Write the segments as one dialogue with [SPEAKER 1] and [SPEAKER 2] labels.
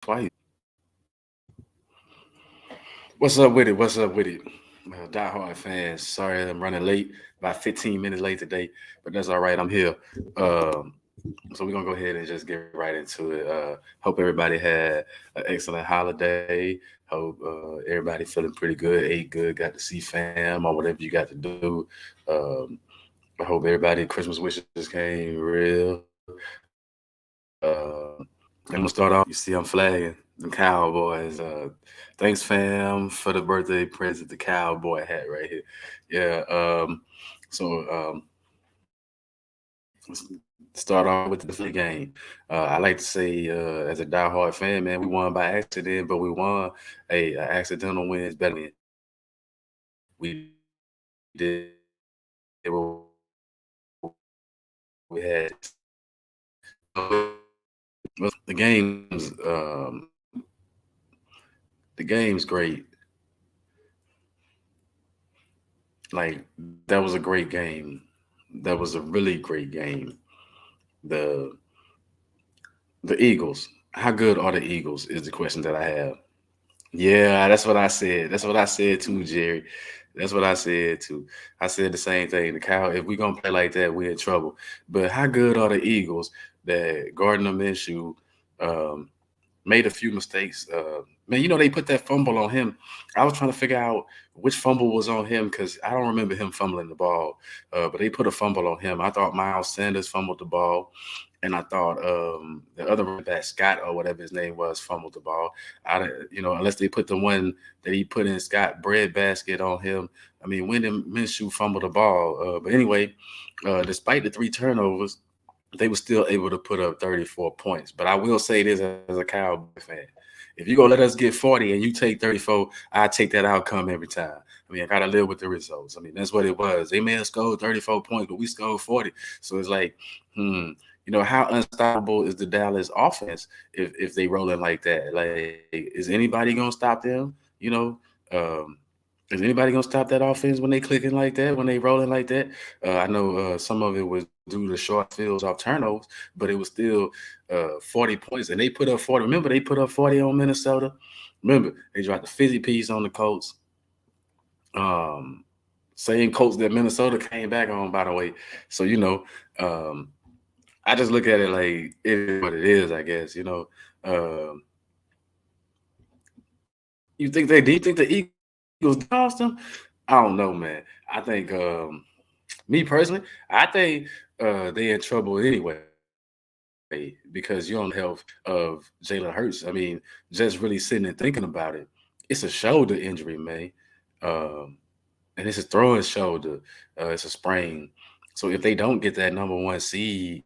[SPEAKER 1] twice. What's up with it? What's up with it? Diehard fans. Sorry I'm running late, about 15 minutes late today, but that's all right. I'm here. Um, so we're gonna go ahead and just get right into it. Hope everybody had an excellent holiday. Hope everybody feeling pretty good, ate good, got to see fam or whatever you got to do. Um, I hope everybody Christmas wishes came real. I'm gonna start off. You see, I'm flagging the Cowboys. Thanks, fam, for the birthday present, the cowboy hat right here. Yeah. So let's start off with the game. I like to say, as a diehard fan, man, we won by accident, but we won. A accidental win is better than we did what we had to do. The game's the game's great. Like that was a great game. That was a really great game. The the Eagles. How good are the Eagles? Is the question that I have. Yeah, that's what I said. That's what I said too, Jerry. That's what I said too. I said the same thing. The cow. If we gonna play like that, we're in trouble. But how good are the Eagles that Gardner Minshew um, made a few mistakes? Man, they put that fumble on him. I was trying to figure out which fumble was on him because I don't remember him fumbling the ball. But they put a fumble on him. I thought Miles Sanders fumbled the ball. And I thought the other running back, Scott or whatever his name was, fumbled the ball. Unless they put the one that he put in Scott breadbasket on him. I mean, when did Minshew fumbled the ball? But anyway, despite the three turnovers, they were still able to put up 34 points. But I will say this as a Cowboy fan. If you're going to let us get 40 and you take 34, I take that outcome every time. I mean, I got to live with the results. I mean, that's what it was. They may have scored 34 points, but we scored 40. So it's like, how unstoppable is the Dallas offense if they rolling like that? Like, is anybody gonna stop them? Um, is anybody gonna stop that offense when they clicking like that? When they rolling like that? I know some of it was due to short fields off turnovers, but it was still 40 points, and they put up 40. Remember, they put up 40 on Minnesota. Remember, they dropped the 50 piece on the Colts. Um, Same Colts that Minnesota came back on, by the way. So um, I just look at it like it is what it is, I guess. Um, you think they? Do you think the Eagles lost them? I don't know, man. I think, me personally, I think they in trouble anyway because you don't know the health of Jalen Hurts. I mean, just really sitting and thinking about it, it's a shoulder injury, man, um, and it's a throwing shoulder. It's a sprain. So if they don't get that number one seed,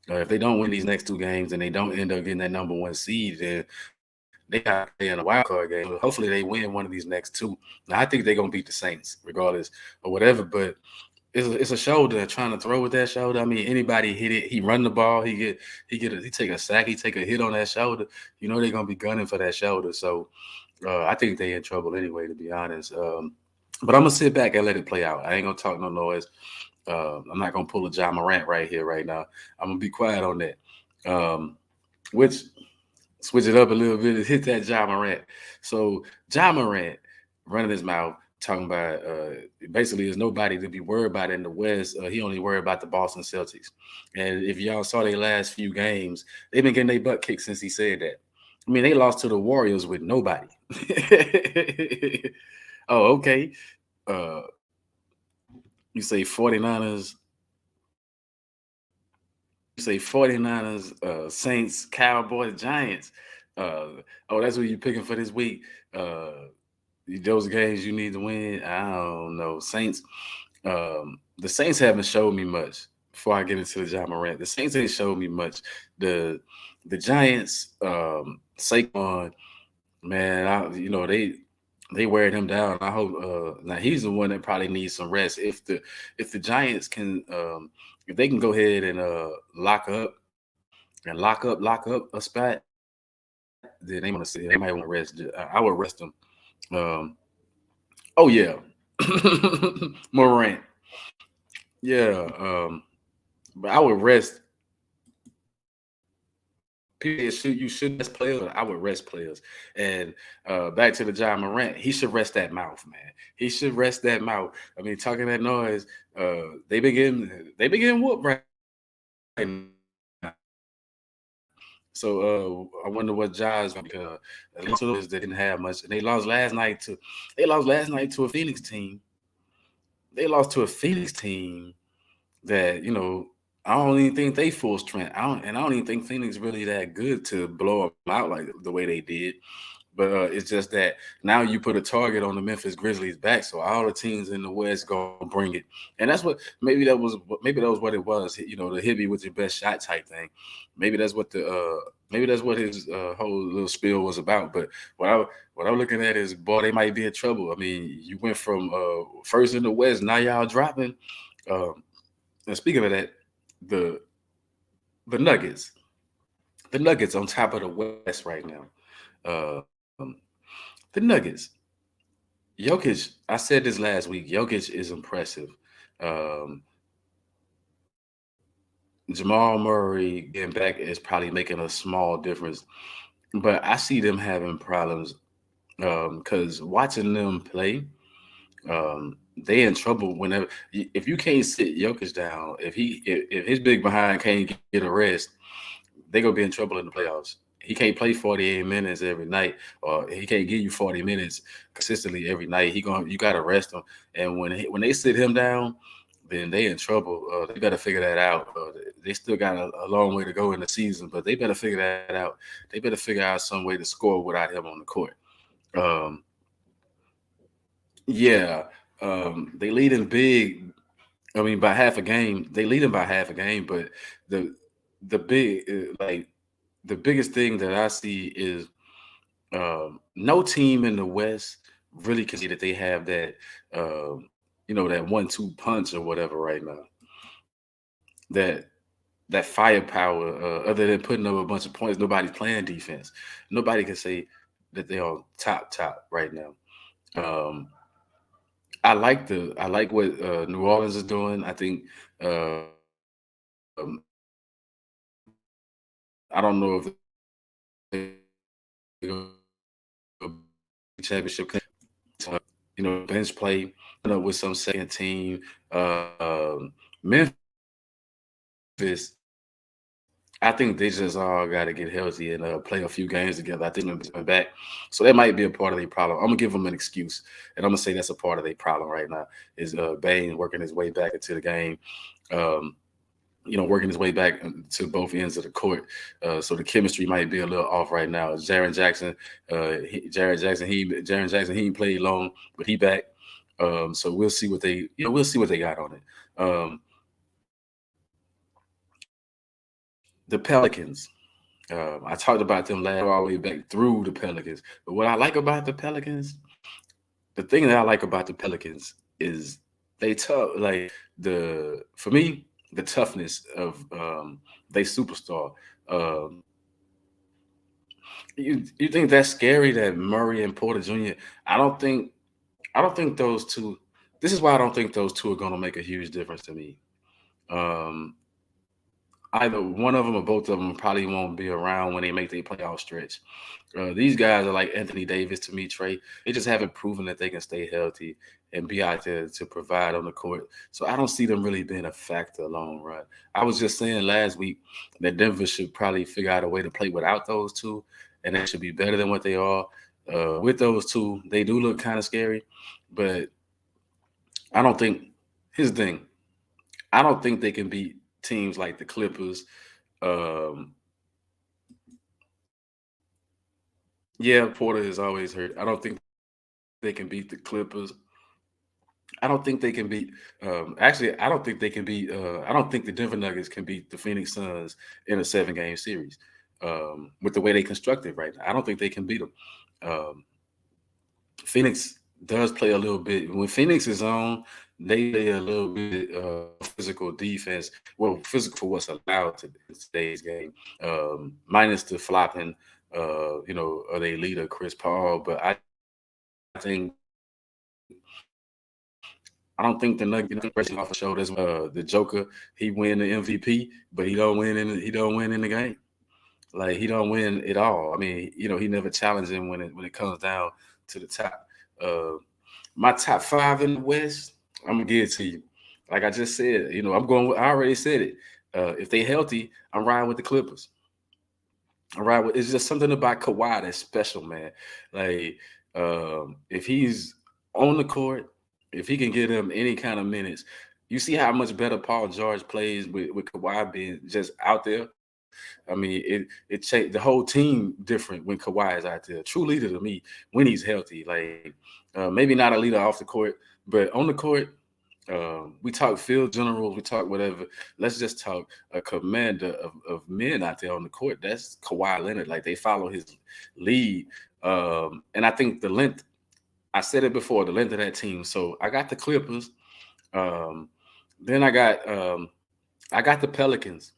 [SPEAKER 1] if they don't win these next two games and they don't end up getting that number one seed, then they got to play in a wild card game. So hopefully they win one of these next two. Now I think they're gonna beat the Saints regardless or whatever. But it's a shoulder. Trying to throw with that shoulder. I mean, anybody hit it. He run the ball. He take a sack. He take a hit on that shoulder. They're gonna be gunning for that shoulder. So I think they in trouble anyway. To be honest. But I'm gonna sit back and let it play out. I ain't gonna talk no noise. I'm not gonna pull a John Morant right here, right now. I'm gonna be quiet on that. Which switch it up a little bit and hit that John Morant. So John Morant running his mouth talking about basically there's nobody to be worried about in the West. He only worried about the Boston Celtics. And if y'all saw their last few games, they've been getting their butt kicked since he said that. I mean, they lost to the Warriors with nobody. Oh, okay. Uh, you say 49ers, Saints, Cowboys, Giants. Oh, that's what you're picking for this week. Uh, those games you need to win. I don't know. The Saints haven't showed me much. Before I get into the John Morant, the Saints ain't showed me much. The Giants, Saquon, man, they wearing him down. I hope now he's the one that probably needs some rest. If the Giants can if they can go ahead and lock up a spot, then they want to see. They might want to rest. I would rest them. Um, oh yeah, Morant. Yeah, but I would rest people say you should rest players, but I would rest players. And back to the John Morant, he should rest that mouth, man. He should rest that mouth. I mean, talking that noise, they begin whoop right now. So I wonder what Jaws because they didn't have much, and they lost last night to a Phoenix team. They lost to a Phoenix team that I don't even think they full strength. I don't even think Phoenix really that good to blow them out like the way they did. But it's just that now you put a target on the Memphis Grizzlies' back, so all the teams in the West gonna bring it, and that's what maybe that was what it was. The hit me with your best shot type thing. Maybe that's what his whole little spiel was about. But what I'm looking at is, boy, they might be in trouble. I mean, you went from first in the West, now y'all dropping. Um, and speaking of that, the the Nuggets, the Nuggets on top of the West right now. Um, the Nuggets, Jokic. I said this last week. Jokic is impressive. Um, Jamal Murray getting back is probably making a small difference, but I see them having problems because watching them play, they in trouble whenever. If you can't sit Jokic down, if his big behind can't get a rest, they gonna be in trouble in the playoffs. He can't play 48 minutes every night, or he can't give you 40 minutes consistently every night. You gotta rest him. And when they sit him down, then they in trouble. They better figure that out. They still got a long way to go in the season, but they better figure that out. They better figure out some way to score without him on the court. Um, yeah, they lead in big. I mean, by half a game. They lead him by half a game, but the the big the biggest thing that I see is no team in the West really can say that they have that that 1-2 punch or whatever right now. That that firepower, other than putting up a bunch of points, nobody's playing defense. Nobody can say that they're on top right now. Um, I like what New Orleans is doing. I think um, I don't know if they're gonna championship. Bench play, with some second team. Memphis, I think they just all got to get healthy and play a few games together. I think they're back, so that might be a part of their problem. I'm gonna give them an excuse, and I'm gonna say that's a part of their problem right now. Is Bain working his way back into the game? Um, working his way back to both ends of the court. So the chemistry might be a little off right now. Jaron Jackson, he ain't played long, but he back. So we'll see what they got on it. The Pelicans. I talked about them last all the way back through the Pelicans. But what I like about the Pelicans, the thing that I like about the Pelicans is they tough. Like for me, the toughness of they superstar. Um, you think that's scary that Murray and Porter Jr. I don't think I don't think those two. This is why I don't think those two are going to make a huge difference to me. Um, Either one of them or both of them probably won't be around when they make their playoff stretch. These guys are like Anthony Davis to me, Trey. They just haven't proven that they can stay healthy and be out there to provide on the court. So I don't see them really being a factor long run. I was just saying last week that Denver should probably figure out a way to play without those two, and they should be better than what they are. With those two, they do look kind of scary, but I don't think. Here's the thing: I don't think they can beat teams like the Clippers. Um, yeah, Porter is always hurt. I don't think they can beat the Clippers. I don't think they can beat. Actually, I don't think they can beat. I don't think the Denver Nuggets can beat the Phoenix Suns in a 7-game series with the way they constructed right now. I don't think they can beat them. Um, Phoenix does play a little bit. When Phoenix is on, they play a little bit physical defense. Well, physical for what's allowed to in today's game, minus the flopping, of their leader Chris Paul. But think I don't think the Nuggets pressing off the shoulders. The Joker, he win the MVP, but he don't win in the game. Like he don't win it all. I mean, he never challenged him when it comes down to the top. Uh, my top five in the West, I'm gonna give it to you. Like I just said, I'm going. I already said it. If they healthy, I'm riding with the Clippers. I'm riding with. It's just something about Kawhi that's special, man. Like if he's on the court, if he can get him any kind of minutes, you see how much better Paul George plays with Kawhi being just out there. I mean, it changed the whole team different when Kawhi is out there. True leader to me when he's healthy. Like maybe not a leader off the court, but on the court, we talk field generals, we talk whatever. Let's just talk a commander of men out there on the court. That's Kawhi Leonard. Like they follow his lead, and I think the length. I said it before, the length of that team. So I got the Clippers. Um, then I got the Pelicans.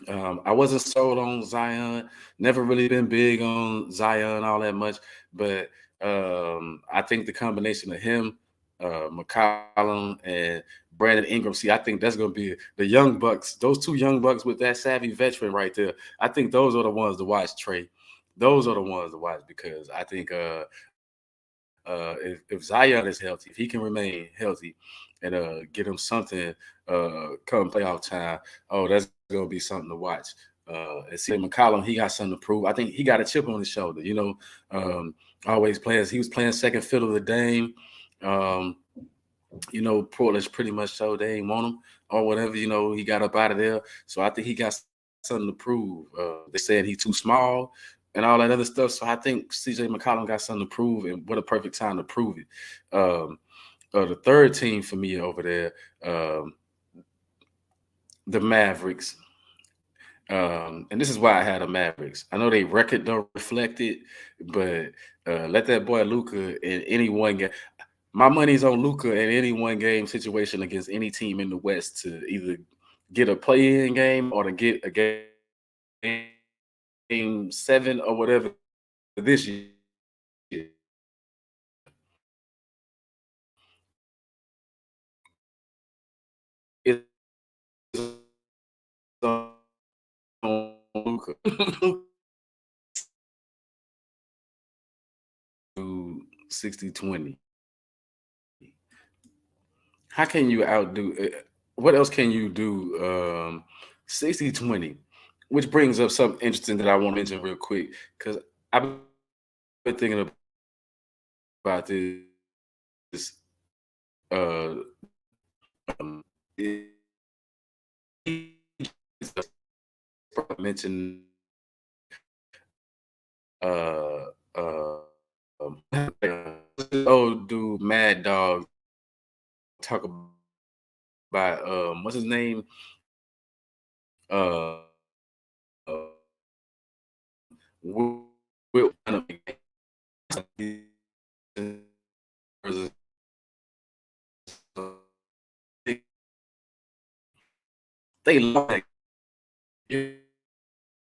[SPEAKER 1] I wasn't sold on Zion. Never really been big on Zion all that much, but I think the combination of him, McCollum, and Brandon Ingram. See, I think that's going to be the young bucks. Those two young bucks with that savvy veteran right there. I think those are the ones to watch. Trey. Those are the ones to watch because I think if Zion is healthy, if he can remain healthy, and get him something come playoff time, oh, that's gonna be something to watch. And see McCollum, he got something to prove. I think he got a chip on his shoulder. Always playing. He was playing second fiddle to Dame. Um, Portland's pretty much so they ain't want him or whatever. He got up out of there. So I think he got something to prove. They said he's too small and all that other stuff. So I think CJ McCollum got something to prove, and what a perfect time to prove it. The third team for me over there, the Mavericks. And this is why I had the Mavericks. I know they record don't reflect it, but let that boy Luka in any one game. My money's on Luka in any one game situation against any team in the West to either get a play-in game or to get a game 7 or whatever this year. It's on Luka. 60-20. How can you outdo? What else can you do? 60-20, which brings up something interesting that I want to mention real quick because I've been thinking about this. Uh, it, mentioned uh, oh dude, Mad Dog talk about what's his name? Uh, uh Will they like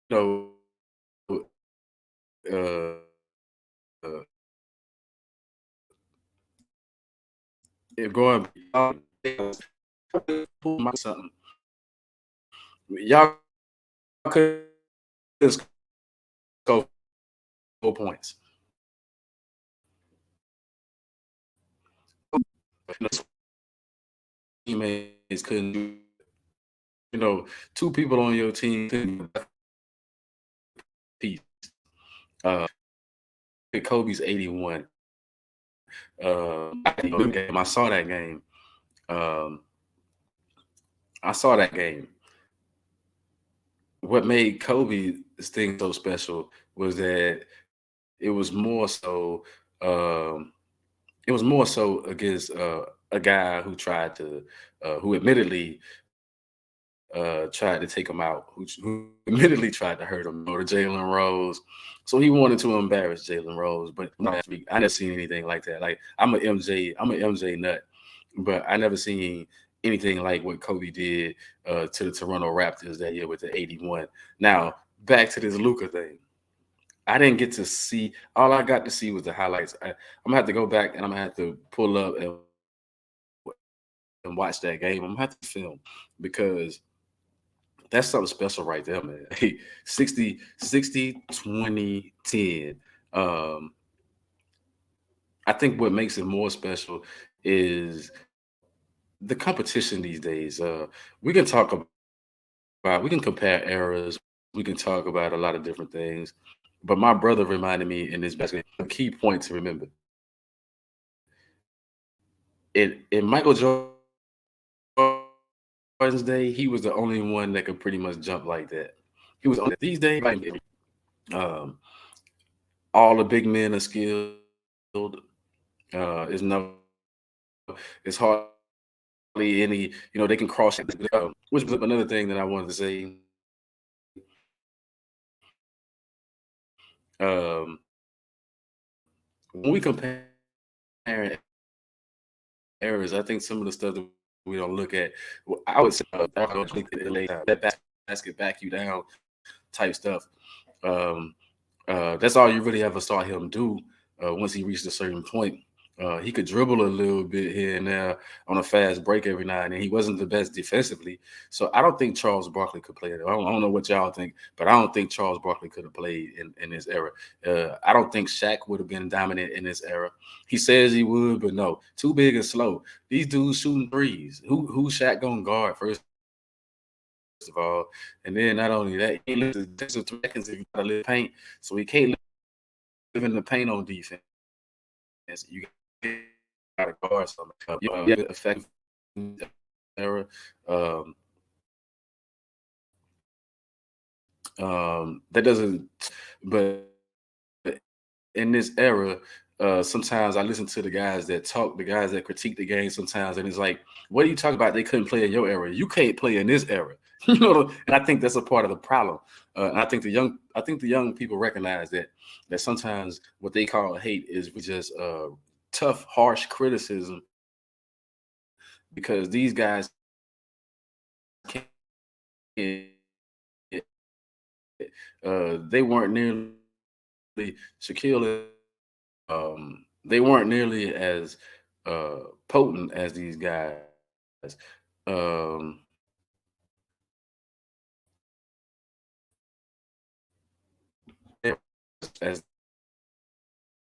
[SPEAKER 1] know uh, uh going something y'all could score 4 points. Teammates couldn't do, two people on your team couldn't piece. Kobe's 81. I saw that game. Um, I saw that game. What made Kobe's thing so special was that it was more so it was more so against a guy who tried to who admittedly tried to take him out, who admittedly tried to hurt him, or Jalen Rose. So he wanted to embarrass Jalen Rose, but I never seen anything like that. Like I'm an MJ nut, but I never seen anything like what Kobe did to the Toronto Raptors that year with the 81. Now back to this Luka thing. I didn't get to see. All I got to see was the highlights. I'm gonna have to go back and I'm gonna have to pull up and watch that game. I'm gonna have to film because That's something special right there, man. Hey, 60, 60, 20, 10. Um, I think what makes it more special is the competition these days. We can talk about, we can compare eras, we can talk about a lot of different things. But my brother reminded me in this basketball, a key point to remember. In Michael Jordan's day, he was the only one that could pretty much jump like that. He was the only one. These days, um, all the big men are skilled. It's hardly any, they can cross. Which brings up another thing that I wanted to say. When we compare errors, I think some of the stuff that we don't look at. I would say that basket back you down type stuff. Um, that's all you really ever saw him do once he reached a certain point. He could dribble a little bit here and there on a fast break every now and then. He wasn't the best defensively. So I don't think Charles Barkley could play it. I don't know what y'all think, but I don't think Charles Barkley could have played in this era. I don't think Shaq would have been dominant in this era. He says he would, but no, too big and slow. These dudes shooting threes. Who Shaq gonna guard first of all? And then not only that, he ain't live the 3 seconds if you gotta live in the paint. So he can't live in the paint on defense. You gotta guard something. Effective era. Um, that doesn't, but in this era, sometimes I listen to the guys that talk, the guys that critique the game sometimes, and it's like, what are you talking about? They couldn't play in your era. You can't play in this era. You know, and I think that's a part of the problem. And I think the young people recognize that sometimes what they call hate is just tough, harsh criticism because these guys can't. They weren't nearly Shaquille and Kobe. They weren't nearly as potent as these guys. Um, as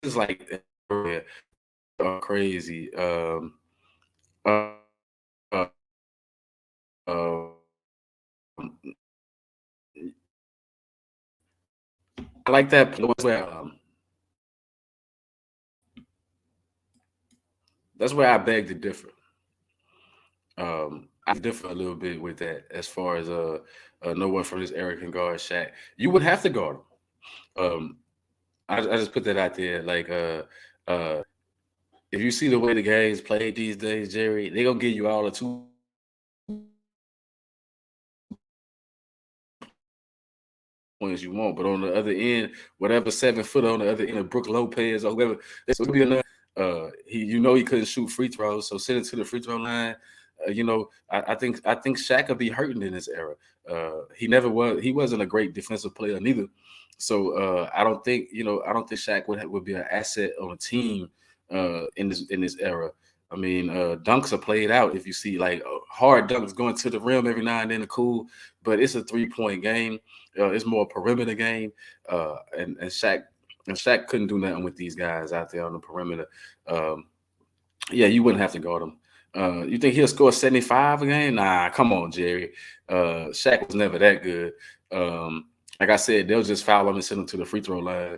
[SPEAKER 1] it's like crazy. Uh, I like that point where that's where I beg to differ. I differ a little bit with that as far as no one from this era can guard Shaq. You would have to guard him. I just put that out there. Like uh, if you see the way the game's played these days, Jerry, they gonna give you all the 2 point points you want. But on the other end, whatever 7 foot on the other end of Brooke Lopez or whoever, this would be enough. He couldn't shoot free throws, so send it to the free throw line. I think Shaq could be hurting in this era. He never was. He wasn't a great defensive player neither. So I don't think Shaq would be an asset on a team in this era. I mean, dunks are played out. If you see like hard dunks going to the rim every now and then, are cool, but it's a 3 point game. It's more a perimeter game, and Shaq couldn't do nothing with these guys out there on the perimeter. Um, yeah, you wouldn't have to guard him. You think he'll score 75 a game? Nah, come on, Jerry. Shaq was never that good. Like I said, they'll just foul him and send him to the free throw line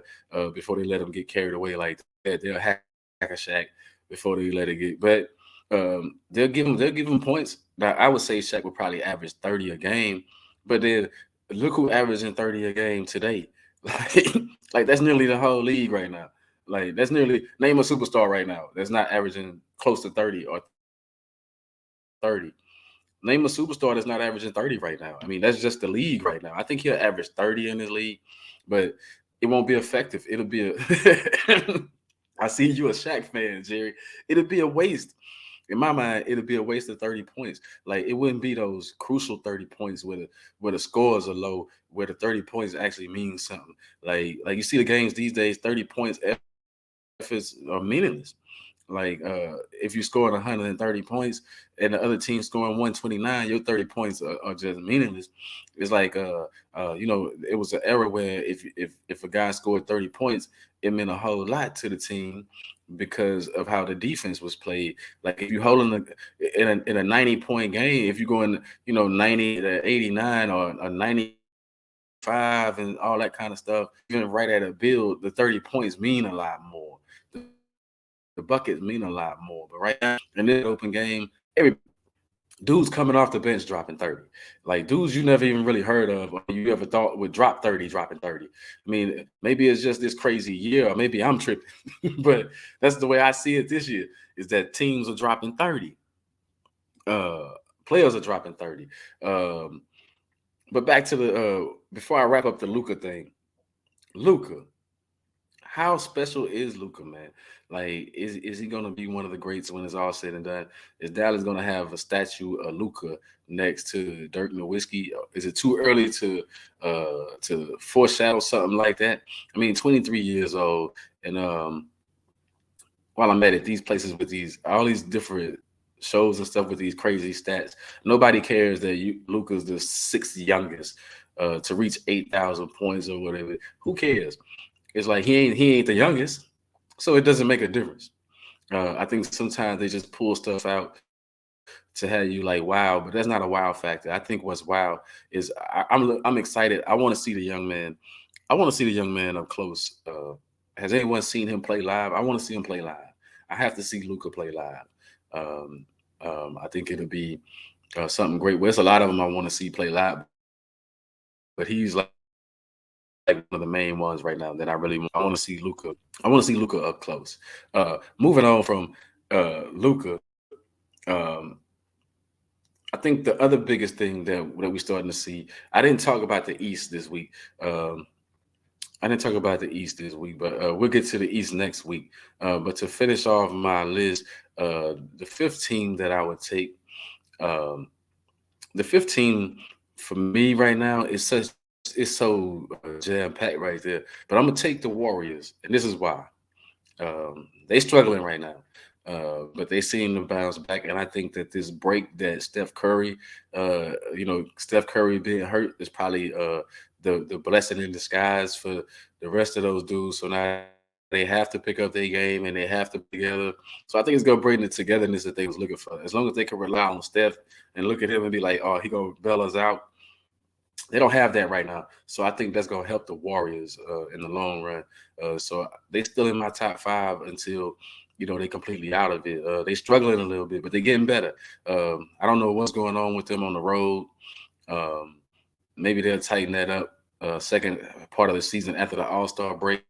[SPEAKER 1] before they let him get carried away like that. They'll hack a Shaq before they let it get. But they'll give him points. Now, I would say Shaq would probably average 30 a game, but then look who averaging 30 a game today. Like, like that's nearly the whole league right now. Like that's nearly name a superstar right now that's not averaging close to 30 or 30. Name a superstar that's not averaging 30 right now. I mean, that's just the league right now. I think he'll average 30 in this league, but it won't be effective. It'll be a I see you a Shaq fan, Jerry. It'll be a waste. In my mind, it'll be a waste of 30 points. Like it wouldn't be those crucial 30 points where the scores are low, where the 30 points actually mean something. Like you see the games these days, 30 points efforts are meaningless. Like if you're scoring 130 points and the other team scoring 129, your 30 points are just meaningless. It's like it was an era where if a guy scored 30 points, it meant a whole lot to the team because of how the defense was played. Like if you holding in a 90-point game, if you're going 90 to 89 or a 95 and all that kind of stuff, even right at a build, the 30 points mean a lot more. The buckets mean a lot more. But right now in this open game, every dudes coming off the bench dropping 30. Like dudes you never even really heard of or you ever thought would drop 30, dropping 30. I mean, maybe it's just this crazy year, or maybe I'm tripping. But that's the way I see it this year, is that teams are dropping 30. Uh Players are dropping 30. Um, but back to the before I wrap up the Luka thing. Luka, how special is Luka, man? Like, is he gonna be one of the greats when it's all said and done? Is Dallas gonna have a statue of Luka next to Dirk Nowitzki? Is it too early to foreshadow something like that? I mean, 23 years old, and while I'm at it, these places with these all these different shows and stuff with these crazy stats, nobody cares that Luka's the sixth youngest to reach 8,000 points or whatever. Who cares? It's like he ain't the youngest, so it doesn't make a difference. I think sometimes they just pull stuff out to have you like wow, but that's not a wow factor. I think what's wow is I'm excited. I want to see the young man. I want to see the young man up close. Has anyone seen him play live? I want to see him play live. I have to see Luca play live. Um, I think it'll be something great. Well, there's a lot of them I want to see play live, but he's like one of the main ones right now that I really want. I want to see Luca. I want to see Luca up close. Moving on from Luca, um, I think the other biggest thing that we're starting to see. I didn't talk about the East this week. I didn't talk about the East this week, but we'll get to the East next week. But to finish off my list, the 15 that I would take, um, the 15 for me right now is so jam packed right there. But I'm gonna take the Warriors, and this is why. They struggling right now, but they seem to bounce back. And I think that this break that Steph Curry, Steph Curry being hurt is probably the blessing in disguise for the rest of those dudes. So now they have to pick up their game and they have to be together. So I think it's gonna bring the togetherness that they was looking for. As long as they can rely on Steph and look at him and be like, oh, he gonna bail us out. They don't have that right now, so I think that's gonna help the Warriors in the long run. So they still in my top five until they completely out of it. They struggling a little bit, but they're getting better. I don't know what's going on with them on the road. Um, Maybe they'll tighten that up second part of the season after the All-Star break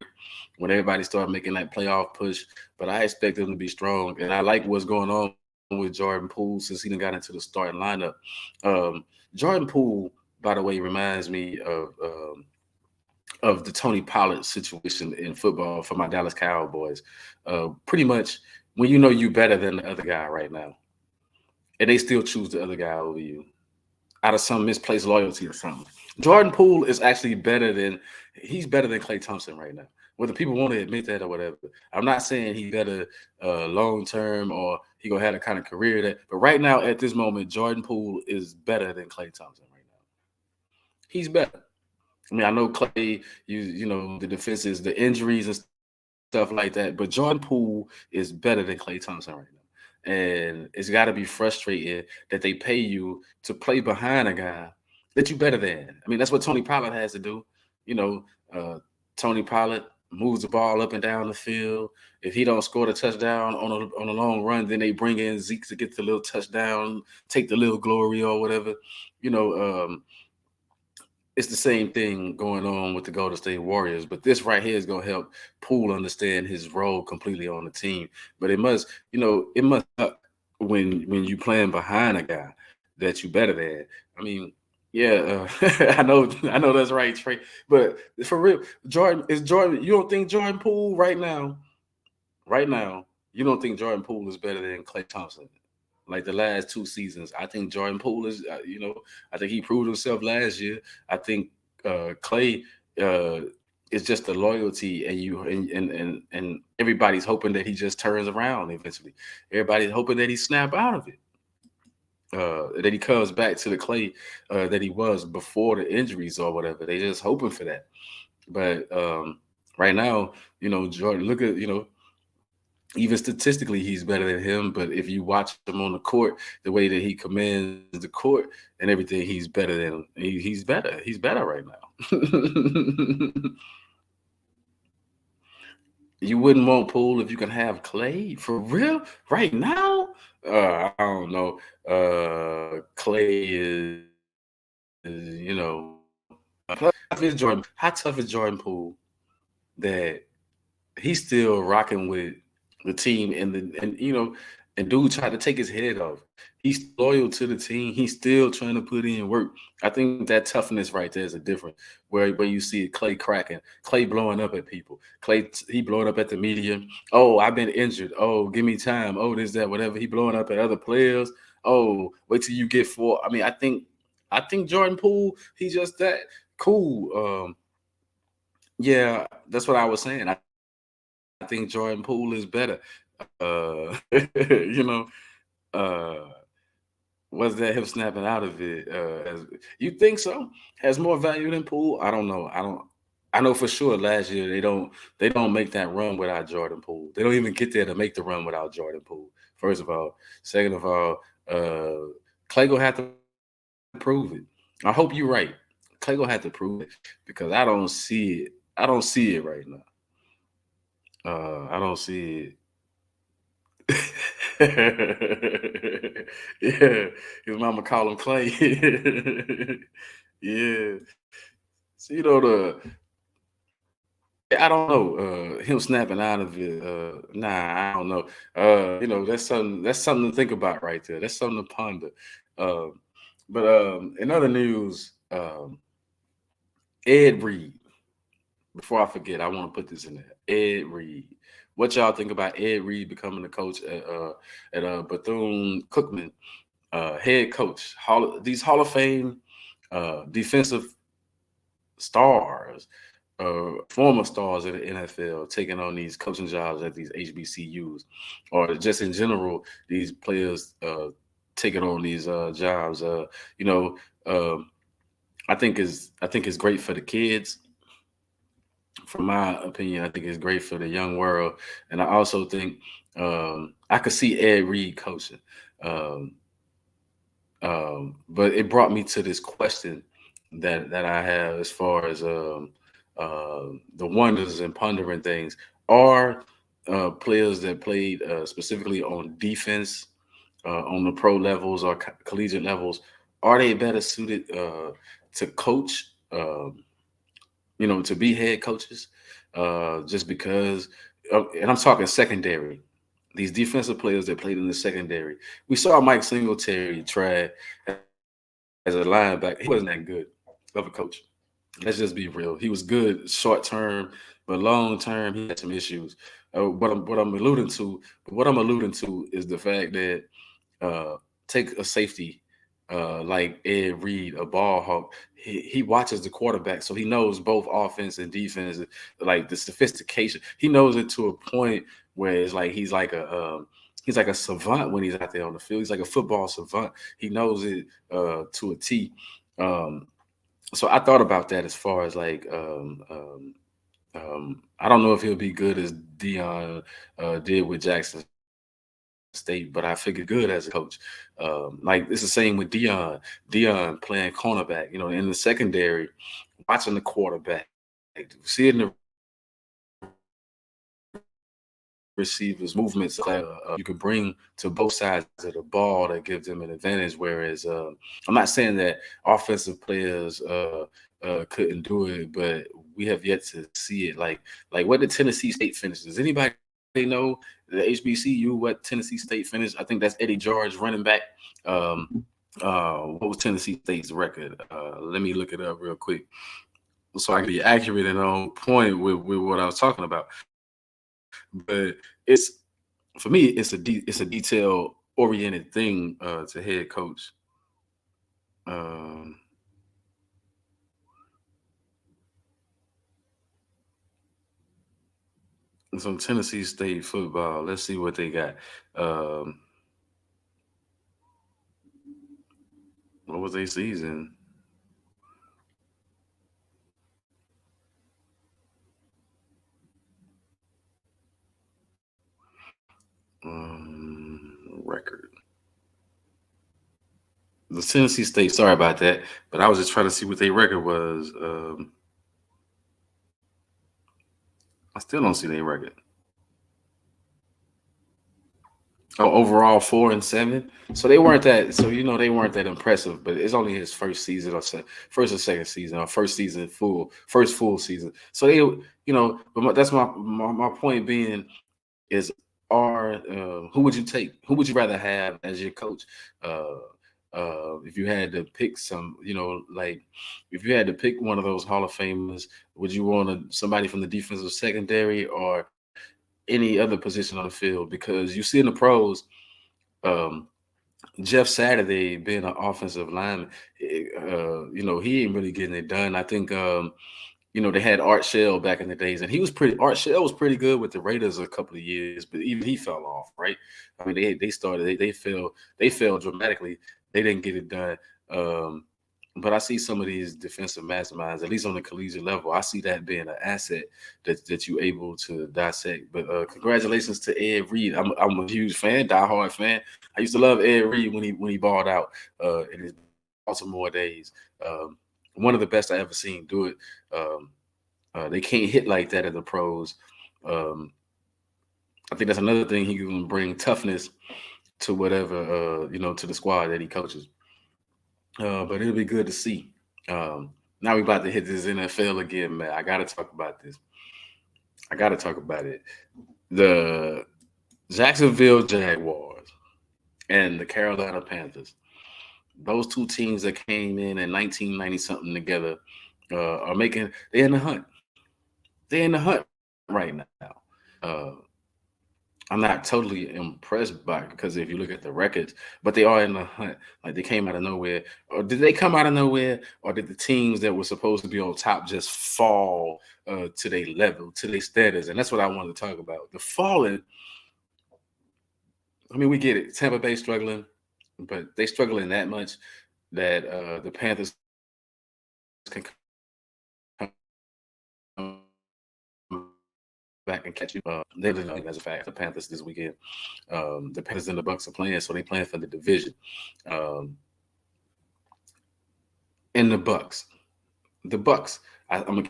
[SPEAKER 1] when everybody start making that playoff push. But I expect them to be strong, and I like what's going on with Jordan Poole since he done got into the starting lineup. Jordan Poole, by the way, reminds me of the Tony Pollard situation in football for my Dallas Cowboys. Pretty much when you know you better than the other guy right now, and they still choose the other guy over you out of some misplaced loyalty or something. Jordan Poole is actually he's better than Klay Thompson right now. Whether people want to admit that or whatever. I'm not saying he's better long term or he gonna have the kind of career but right now at this moment, Jordan Poole is better than Klay Thompson right now. He's better. I mean, I know Klay, the defenses, the injuries and stuff like that, but Jordan Poole is better than Klay Thompson right now. And it's got to be frustrating that they pay you to play behind a guy that you better than. I mean, that's what Tony Pollard has to do. Tony Pollard moves the ball up and down the field. If he don't score the touchdown on a long run, then they bring in Zeke to get the little touchdown, take the little glory or whatever. It's the same thing going on with the Golden State Warriors, but this right here is going to help Poole understand his role completely on the team. But it must suck when you playing behind a guy that you better than. I mean, yeah, I know that's right, Trey. But for real, Jordan, you don't think Jordan Poole right now, you don't think Jordan Poole is better than Klay Thompson? Like the last 2 seasons, I think Jordan Poole is, I think he proved himself last year. I think Klay It's just the loyalty, and and everybody's hoping that he just turns around eventually. Everybody's hoping that he snap out of it. That he comes back to the Clay that he was before the injuries or whatever. They just hoping for that. But right now, Jordan, look at, even statistically, he's better than him. But if you watch him on the court, the way that he commands the court and everything, he's better than he's better. He's better right now. You wouldn't want Poole if you could have Clay for real right now. I don't know. Clay is. How tough is Jordan Poole that he's still rocking with the team, and dude tried to take his head off. He's loyal to the team. He's still trying to put in work. I think that toughness right there is a difference. Where you see Clay cracking, Clay blowing up at people. Clay, he blowing up at the media. Oh, I've been injured. Oh, give me time. Oh, this, that, whatever. He blowing up at other players. Oh, wait till you get four. I mean, I think Jordan Poole, he's just that cool. Yeah, that's what I was saying. I think Jordan Poole is better. You know, uh, was that him snapping out of it? You think so? Has more value than Poole? I don't know. I don't. I know for sure. Last year they don't make that run without Jordan Poole. They don't even get there to make the run without Jordan Poole. First of all, second of all, Clay gonna have to prove it. I hope you're right. Clay gonna have to prove it because I don't see it. I don't see it right now. I don't see it. Yeah, his mama call him Clay. Yeah. So I don't know. Him snapping out of it. Nah, I don't know. That's something to think about right there. That's something to ponder. Uh, but in other news, Ed Reed. Before I forget, I want to put this in there. Ed Reed. What y'all think about Ed Reed becoming the coach at Bethune Cookman, head coach? These Hall of Fame defensive stars, former stars in the NFL, taking on these coaching jobs at these HBCUs, or just in general, these players taking on these jobs. You know, um I think it's great for the kids. From my opinion, I think it's great for the young world, and I also think I could see Ed Reed coaching. Um, but it brought me to this question that I have as far as the wonders and pondering things. Are players that played specifically on defense on the pro levels or collegiate levels, are they better suited to coach? To be head coaches, just because, and I'm talking secondary. These defensive players that played in the secondary. We saw Mike Singletary try as a linebacker. He wasn't that good of a coach. Let's just be real. He was good short term, but long term he had some issues. What I'm alluding to is the fact that uh, take a safety like Ed Reed, a ball hawk. He watches the quarterback, so he knows both offense and defense, like the sophistication. He knows it to a point where it's like he's like a savant when he's out there on the field. He's like a football savant. He knows it to a T. Um, so I thought about that as far as like I don't know if he'll be good as Dion did with Jackson State, but I figured good as a coach. Like it's the same with Dion. Dion playing cornerback, in the secondary, watching the quarterback, seeing the receivers' movements you can bring to both sides of the ball that gives them an advantage. Whereas I'm not saying that offensive players couldn't do it, but we have yet to see it. Like what did Tennessee State finish? Does anybody know the HBCU what Tennessee State finished? I think that's Eddie George, running back. What was Tennessee State's record? Let me look it up real quick so I can be accurate and on point with what I was talking about. But it's for me, it's a detail oriented thing to head coach. Um, some Tennessee State football. Let's see what they got. Um, what was their season? Record. The Tennessee State. Sorry about that, but I was just trying to see what their record was. I still don't see their record. Oh, overall 4-7. So they weren't that. So they weren't that impressive. But it's only his first season or first or second season or first full season. So But that's my point being is who would you take? Who would you rather have as your coach? Uh, if you had to pick like if you had to pick one of those Hall of Famers, would you want somebody from the defensive secondary or any other position on the field? Because you see in the pros, um, Jeff Saturday being an offensive lineman, he ain't really getting it done. I think they had Art Shell back in the days, and Art Shell was pretty good with the Raiders a couple of years, but even he fell off, right? I mean, they fell dramatically. They didn't get it done. Um, but I see some of these defensive masterminds, at least on the collegiate level, I see that being an asset that you're able to dissect. But congratulations to Ed Reed. I'm a huge fan, diehard fan. I used to love Ed Reed when he balled out in his Baltimore days. One of the best I ever seen do it. They can't hit like that in the pros. Um, I think that's another thing he can bring toughness to whatever to the squad that he coaches. But it'll be good to see. Now we about to hit this NFL again, man. I got to talk about this. I got to talk about it. The Jacksonville Jaguars and the Carolina Panthers. Those two teams that came in 1990 something together are making. They're in the hunt. They're in the hunt right now. Uh, I'm not totally impressed by it because if you look at the records, but they are in the hunt. Like they came out of nowhere. Or did they come out of nowhere? Or did the teams that were supposed to be on top just fall to their level, to their status? And that's what I wanted to talk about. The falling, I mean, we get it. Tampa Bay struggling, but they struggling that much that the Panthers can come back and catch you. They didn't know as a fact the Panthers this weekend. The Panthers and the Bucks are playing, so they playing for the division. Um, and the Bucks. I'm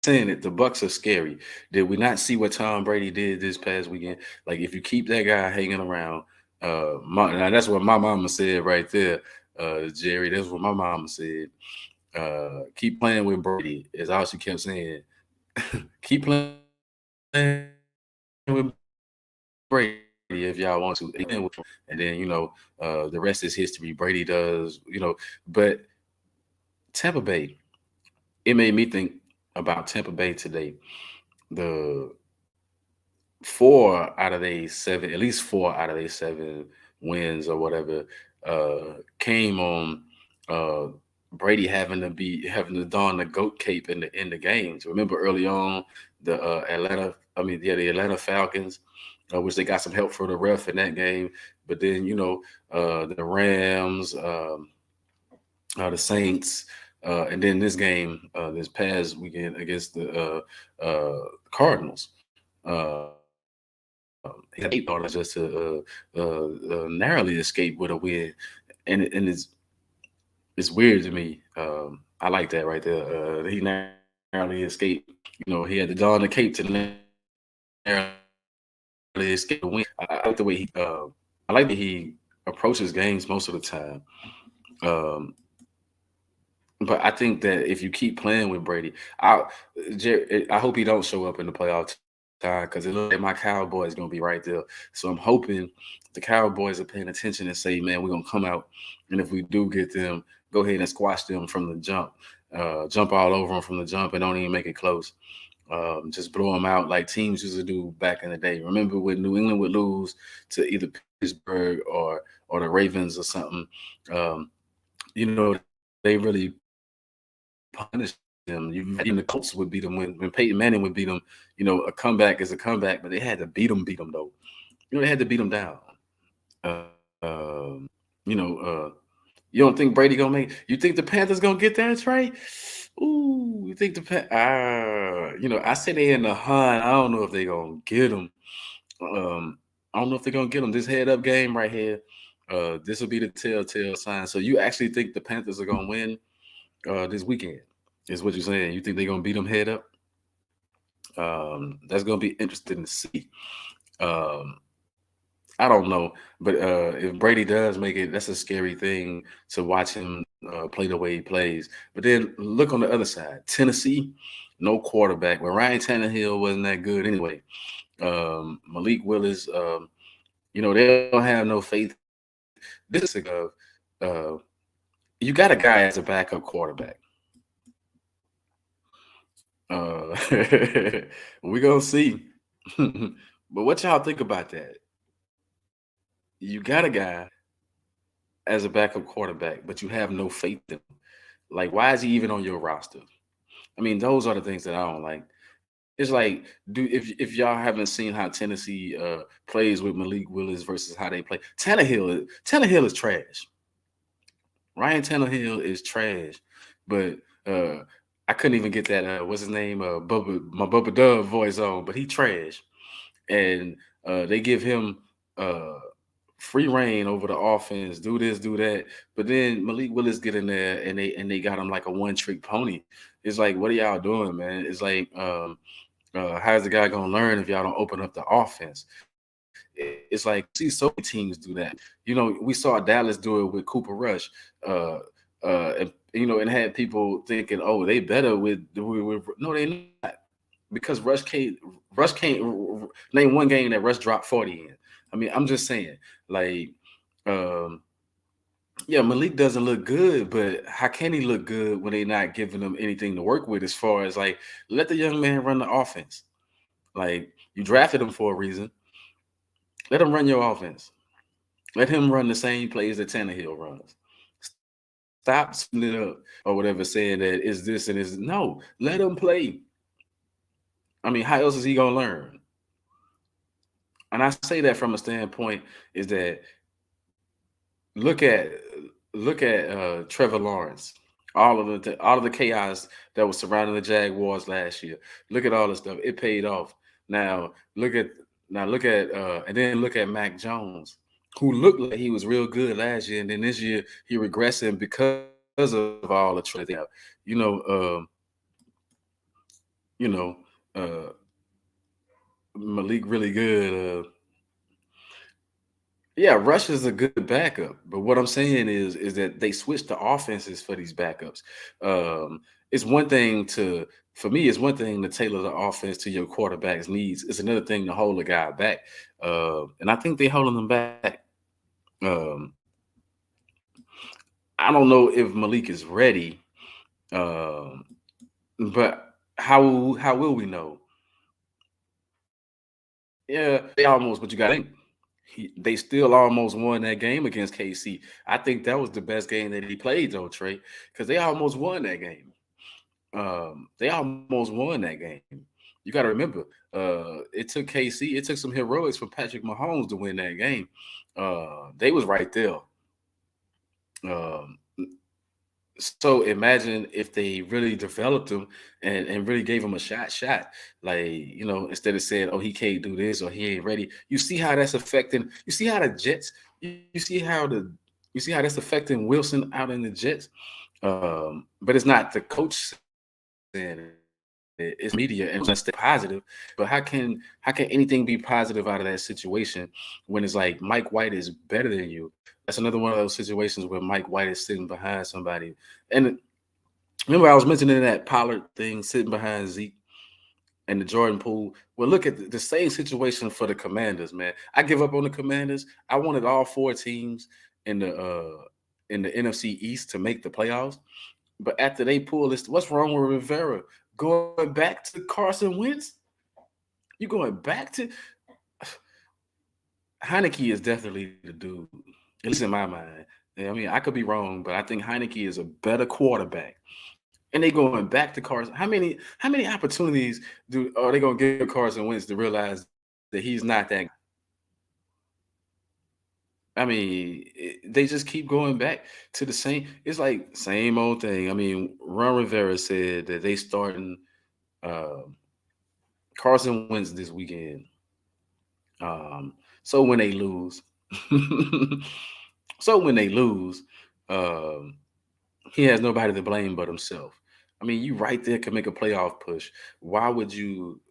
[SPEAKER 1] saying it. The Bucks are scary. Did we not see what Tom Brady did this past weekend? Like if you keep that guy hanging around, now that's what my mama said right there, Jerry. That's what my mama said. Keep playing with Brady is all she kept saying. Keep playing with Brady if y'all want to. And then, the rest is history. Brady does, but Tampa Bay, it made me think about Tampa Bay today. The at least 4 out of their 7 wins or whatever, came on uh, Brady having to don the goat cape in the games. Remember early on the Atlanta Falcons, which they got some help for the ref in that game, but then the Rams, the Saints. And then this game, this past weekend against the Cardinals, uh, he had 8 dollars just to narrowly escape with a win, and it's weird to me. I like that right there. He narrowly escaped. He had to don the cape to narrowly escape the win. I like that he approaches games most of the time. Um, but I think that if you keep playing with Brady, I hope he don't show up in the playoff time because it looks like my Cowboys gonna be right there. So I'm hoping the Cowboys are paying attention and say, man, we're gonna come out, and if we do get them, go ahead and squash them from the jump all over them from the jump, and don't even make it close. Just blow them out like teams used to do back in the day. Remember when New England would lose to either Pittsburgh or the Ravens or something? Um, they really punished them. Even the Colts would beat them when Peyton Manning would beat them. You know, a comeback is a comeback, but they had to beat them though. You know, they had to beat them down. You know, you don't think Brady gonna make? You think the Panthers gonna get that trade? Ooh, you think you know, I say they in the hunt. I don't know if they gonna get them. I don't know if they're gonna get them. This head up game right here. This will be the telltale sign. So you actually think the Panthers are gonna win this weekend? Is what you're saying? You think they're gonna beat them head up? That's gonna be interesting to see. Um, I don't know, but if Brady does make it, that's a scary thing to watch him play the way he plays. But then look on the other side, Tennessee, no quarterback. Well, Ryan Tannehill wasn't that good anyway. Malik Willis, you know, they don't have no faith. This is you got a guy as a backup quarterback. Uh, we're gonna see. But what y'all think about that? You got a guy as a backup quarterback, but you have no faith in him. Like, why is he even on your roster? I mean, those are the things that I don't like. It's like, if y'all haven't seen how Tennessee plays with Malik Willis versus how they play, Tannehill is trash. Ryan Tannehill is trash, but I couldn't even get that what's his name my Bubba Dub voice on, but he trash, and they give him free reign over the offense, do this, do that. But then Malik Willis get in there and they got him like a one trick pony. It's like, what are y'all doing, man? It's like, how's the guy gonna learn if y'all don't open up the offense? It's like, see, so many teams do that. You know, we saw Dallas do it with Cooper Rush, and you know, and had people thinking, oh, they better with no, they not, because Rush can't name one game that Rush dropped 40 in. I mean, I'm just saying, like, um, yeah, Malik doesn't look good, but how can he look good when they're not giving him anything to work with? As far as like, let the young man run the offense. Like, you drafted him for a reason. Let him run your offense. Let him run the same plays that Tannehill runs. Stop splitting it up or whatever, saying that is this and is no. Let him play. I mean, how else is he gonna learn? And I say that from a standpoint is that look at Trevor Lawrence, all of the chaos that was surrounding the Jaguars last year. Look at all the stuff; it paid off. Now look at and then look at Mac Jones, who looked like he was real good last year, and then this year he regressing because of all the trade. You know, you know, uh, Malik really good. Yeah, Rush is a good backup, but what I'm saying is that they switched the offenses for these backups. It's one thing to for me, it's one thing to tailor the offense to your quarterback's needs. It's another thing to hold a guy back, and I think they're holding them back. Um, I don't know if Malik is ready, um, but how will we know? Yeah, they almost, but you got to think. They still almost won that game against KC. I think that was the best game that he played, though, Trey, because they almost won that game. They almost won that game. You got to remember, it took KC, it took some heroics for Patrick Mahomes to win that game. They was right there. Um, so imagine if they really developed him and really gave him a shot. Like, you know, instead of saying, oh, he can't do this or he ain't ready. You see how that's affecting, you see how the Jets, you see how that's affecting Wilson out in the Jets. But it's not the coach saying it. It's media and let's stay positive. But how can anything be positive out of that situation when it's like Mike White is better than you? That's another one of those situations where Mike White is sitting behind somebody. And remember, I was mentioning that Pollard thing sitting behind Zeke and the Jordan Poole. Well, look at the same situation for the Commanders, man. I give up on the Commanders. I wanted all four teams in the NFC East to make the playoffs. But after they pull this, what's wrong with Rivera? Going back to Carson Wentz? You going back to Heineke is definitely the dude, at least in my mind. I mean, I could be wrong, but I think Heineke is a better quarterback and they going back to Carson. How many opportunities are they gonna give Carson Wentz to realize that he's not that guy? I mean, they just keep going back to the same. It's like same old thing. I mean, Ron Rivera said that they starting uh, Carson Wentz this weekend. So when they lose, so when they lose, um, he has nobody to blame but himself. I mean, you right there can make a playoff push. Why would you?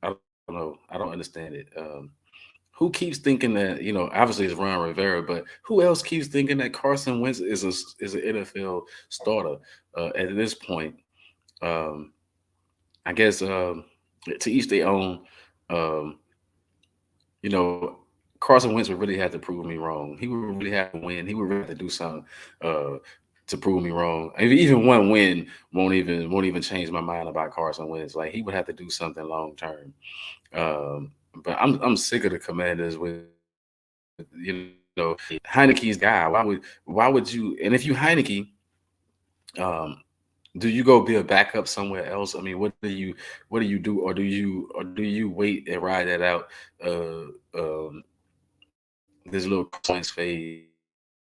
[SPEAKER 1] I don't know. I don't understand it. Who keeps thinking that, obviously it's Ron Rivera, but who else keeps thinking that Carson Wentz is an NFL starter at this point? Um, I guess to each their own. Um, Carson Wentz would really have to prove me wrong. He would really have to win. He would really have to do something uh, to prove me wrong. Even one win won't even change my mind about Carson Wentz. Like he would have to do something long term. But I'm sick of the Commanders with Heineke's guy. Why would you? And if you Heineke, um, do you go be a backup somewhere else? I mean, what do you do, or do you wait and ride that out? This little Coins phase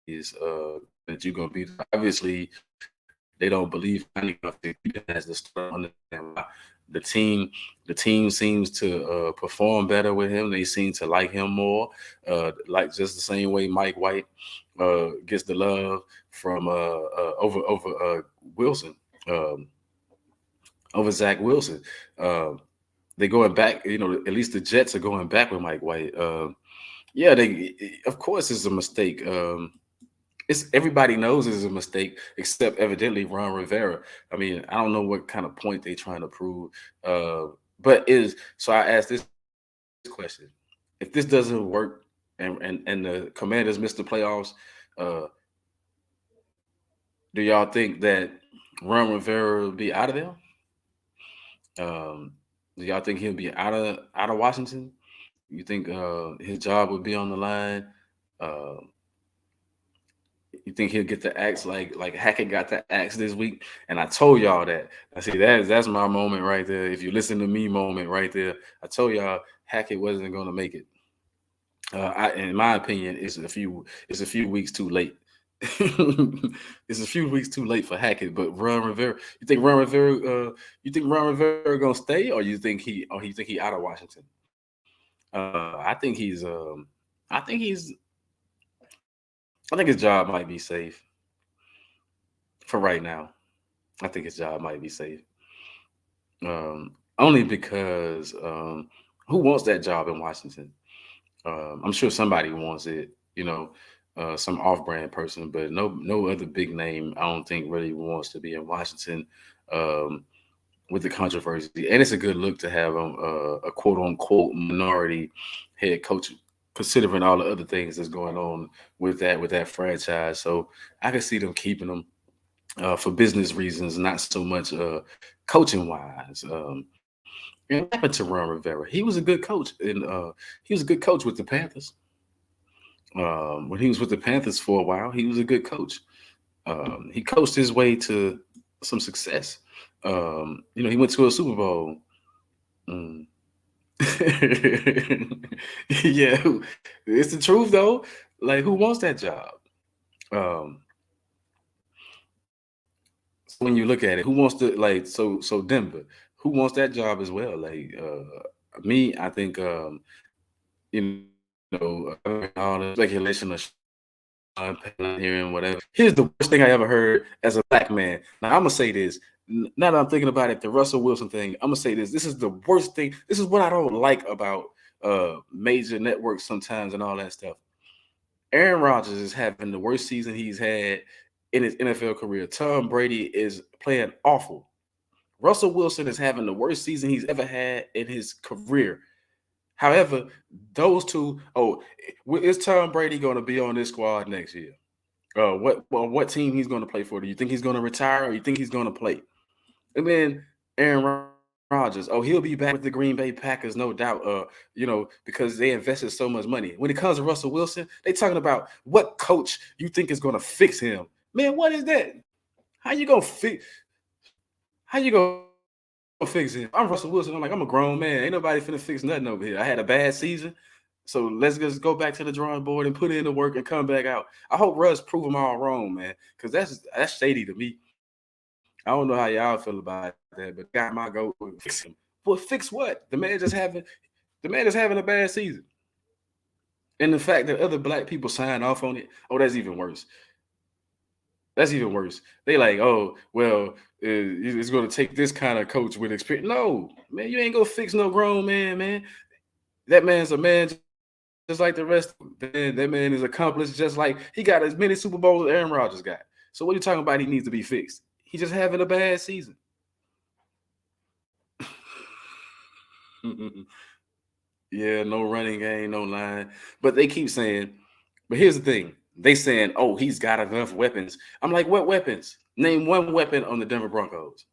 [SPEAKER 1] that you're gonna be. Obviously, they don't believe Heineke enough to keep him as the starter. Understand why. The team the team seems to perform better with him. They seem to like him more, like just the same way Mike White gets the love from over Wilson, um, over Zach Wilson. Uh, they going back. At least the Jets are going back with Mike White. Yeah, of course it's a mistake. It's everybody knows it's a mistake, except evidently Ron Rivera. I mean, I don't know what kind of point they trying to prove. Uh, but is so I asked this question: if this doesn't work, and the Commanders miss the playoffs, uh, do y'all think that Ron Rivera will be out of there? Do y'all think he'll be out of Washington? You think his job would be on the line? Uh, You think he'll get the axe like Hackett got the axe this week? And I told y'all that. I see that's my moment right there. If you listen to me, moment right there. I told y'all Hackett wasn't going to make it. In my opinion, it's a few weeks too late. It's a few weeks too late for Hackett. But Ron Rivera, you think Ron Rivera gonna stay, or you think he out of Washington? I think his job might be safe for right now. I think his job might be safe. Only because who wants that job in Washington? I'm sure somebody wants it, some off-brand person, but no other big name. I don't think really wants to be in Washington um, with the controversy. And it's a good look to have a quote-unquote minority head coach, considering all the other things that's going on with that franchise. So I can see them keeping them for business reasons, not so much coaching wise. And what happened to Ron Rivera? He was a good coach, and he was a good coach with the Panthers. When he was with the Panthers for a while, he was a good coach. He coached his way to some success. He went to a Super Bowl. Mm. Yeah, it's the truth though. Like, who wants that job? Um, so when you look at it, who wants to like so Denver? Who wants that job as well? Like me, I think all the speculation of here and whatever. Here's the worst thing I ever heard as a black man. Now I'm gonna say this. Now that I'm thinking about it, the Russell Wilson thing, I'm gonna say this. This is the worst thing. This is what I don't like about major networks sometimes and all that stuff. Aaron Rodgers is having the worst season he's had in his NFL career. Tom Brady is playing awful. Russell Wilson is having the worst season he's ever had in his career. However, those two, is Tom Brady going to be on this squad next year? What team he's going to play for? Do you think he's going to retire, or you think he's going to play? And then Aaron Rodgers, he'll be back with the Green Bay Packers, no doubt. Because they invested so much money. When it comes to Russell Wilson, they talking about what coach you think is going to fix him. Man, what is that? How you gonna fix? How you gonna fix him? I'm Russell Wilson. I'm like, I'm a grown man. Ain't nobody finna fix nothing over here. I had a bad season. So let's just go back to the drawing board and put in the work and come back out. I hope Russ prove them all wrong, man. Because that's shady to me. I don't know how y'all feel about that, but got my goat with fix him. Well, fix what? The man just having a bad season. And the fact that other black people sign off on it, oh, that's even worse. That's even worse. They like, oh, well, it's going to take this kind of coach with experience. No, man, you ain't gonna fix no grown man, man. That man's a man just like the rest of them. That man is accomplished just like he got as many Super Bowls as Aaron Rodgers got. So what are you talking about? He needs to be fixed. He just having a bad season. Yeah, no running game, no line. But they keep saying, but here's the thing. They saying, oh, he's got enough weapons. I'm like, what weapons? Name one weapon on the Denver Broncos.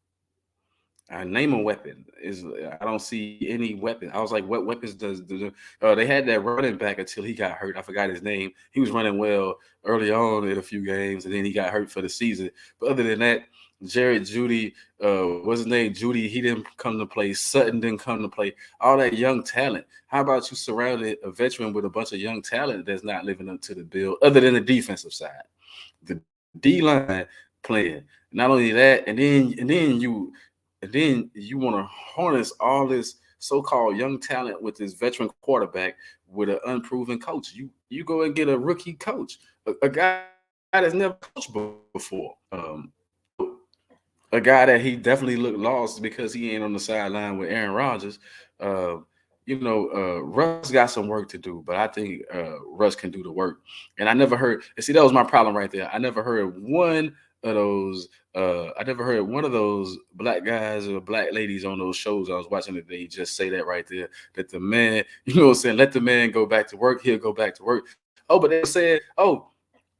[SPEAKER 1] I name a weapon. Is I don't see any weapon. I was like, what weapons they had that running back until he got hurt. I forgot his name. He was running well early on in a few games, and then he got hurt for the season. But other than that, Jared Judy, what's his name? Judy, he didn't come to play. Sutton didn't come to play. All that young talent. How about you surrounded a veteran with a bunch of young talent that's not living up to the bill, other than the defensive side? The D line playing. Not only that, and then you want to harness all this so-called young talent with this veteran quarterback with an unproven coach. You go and get a rookie coach, a guy that's never coached before. A guy that he definitely looked lost because he ain't on the sideline with Aaron Rodgers. Uh, Russ got some work to do, but I think Russ can do the work. And I never heard. And see, that was my problem right there. I never heard one of those. I never heard one of those black guys or black ladies on those shows I was watching today just say that right there. That the man, what I'm saying, let the man go back to work. He'll go back to work. Oh, but they said, oh,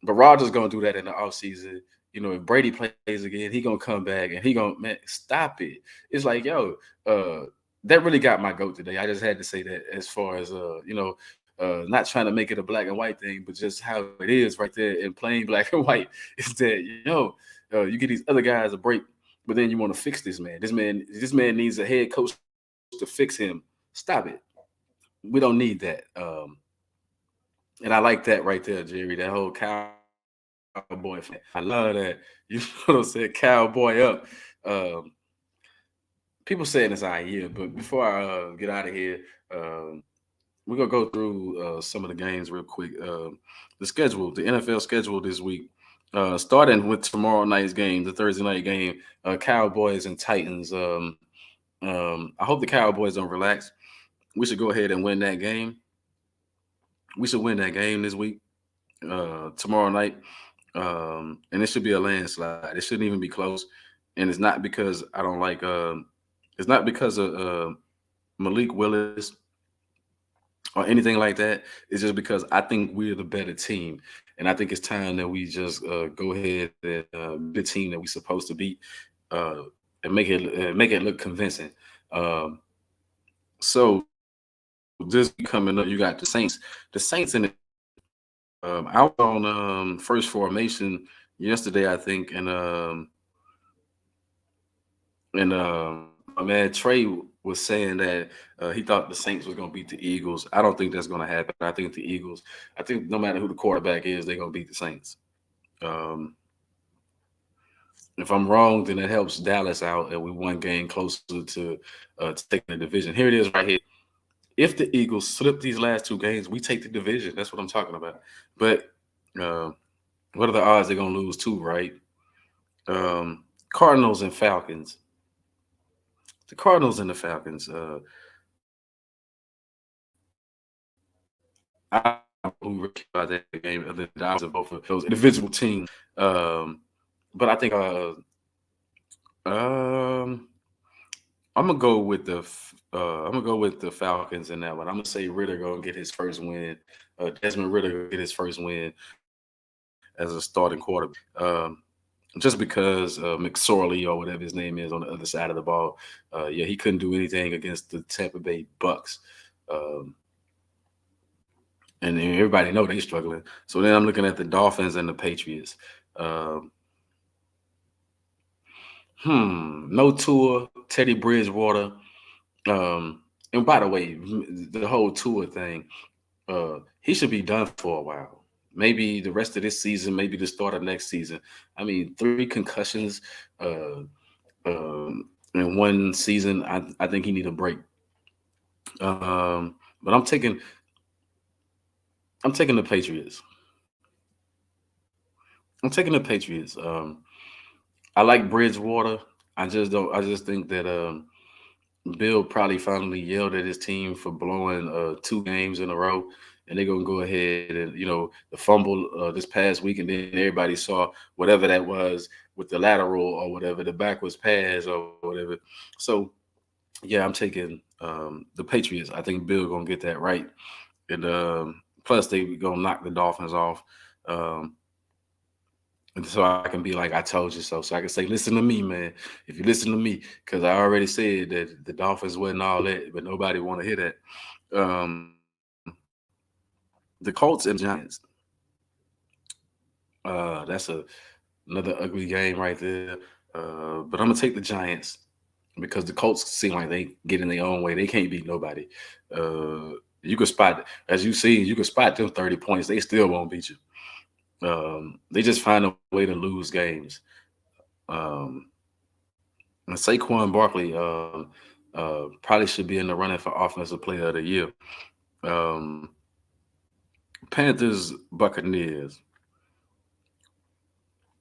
[SPEAKER 1] but Rogers gonna do that in the offseason. If Brady plays again, he gonna come back and he gonna man stop it. It's like uh, that really got my goat today. I just had to say that as far as not trying to make it a black and white thing, but just how it is right there in plain black and white is that you get these other guys a break, but then you want to fix this man. This man needs a head coach to fix him. Stop it. We don't need that. And I like that right there, Jerry. That whole cowboy fan. I love that. You know what I'm saying? Cowboy up. Um, People saying this all year, but before I get out of here, we're gonna go through some of the games real quick. The NFL schedule this week, starting with tomorrow night's game, the Thursday night game, Cowboys and Titans. I hope the Cowboys don't relax. We should go ahead and win that game. We should win that game this week, tomorrow night, and it should be a landslide. It shouldn't even be close, and it's not because I don't like. It's not because of Malik Willis or anything like that. It's just because I think we're the better team, and I think it's time that we just go ahead and be the team that we're supposed to beat, uh, and make it look convincing. Um, so this week coming up, you got the Saints. The Saints in it. I was on first formation yesterday, I think, and my man Trey was saying that he thought the Saints was going to beat the Eagles. I don't think that's going to happen. I think no matter who the quarterback is, they're going to beat the Saints. Um, if I'm wrong, then it helps Dallas out, and we one game closer to taking the division. Here it is right here. If the Eagles slip these last two games, we take the division. That's what I'm talking about. But uh, what are the odds they're going to lose two, right? Cardinals and Falcons. The Cardinals and the Falcons. I don't know who really cares about that game other than the odds of both of those individual teams. But I think um, I'm gonna go with the Falcons in that one. I'm gonna say Ritter gonna get his first win. Desmond Ritter gonna get his first win as a starting quarterback. Just because McSorley or whatever his name is on the other side of the ball, yeah, he couldn't do anything against the Tampa Bay Bucks. Um, and everybody know they struggling. So then I'm looking at the Dolphins and the Patriots. Um, No tour, Teddy Bridgewater. And by the way, the whole tour thing, he should be done for a while. Maybe the rest of this season, maybe the start of next season. I mean, 3 concussions uh, in one season. I think he need a break. But I'm taking the Patriots. I'm taking the Patriots. I like Bridgewater. I just don't. I just think that Bill probably finally yelled at his team for blowing 2 games in a row, and they're gonna go ahead and the fumble this past week, and then everybody saw whatever that was with the lateral or whatever the backwards pass or whatever. So yeah, I'm taking the Patriots. I think Bill gonna get that right, and plus they gonna knock the Dolphins off. Um, and so I can be like, I told you so. So I can say, listen to me, man. If you listen to me, because I already said that the Dolphins wasn't all that, but nobody want to hear that. The Colts and Giants. That's another ugly game right there. But I'm gonna take the Giants because the Colts seem like they get in their own way. They can't beat nobody. You can spot, as you see, you can spot them 30 points. They still won't beat you. They just find a way to lose games. Um, and Saquon Barkley probably should be in the running for Offensive Player of the Year. Um, Panthers Buccaneers.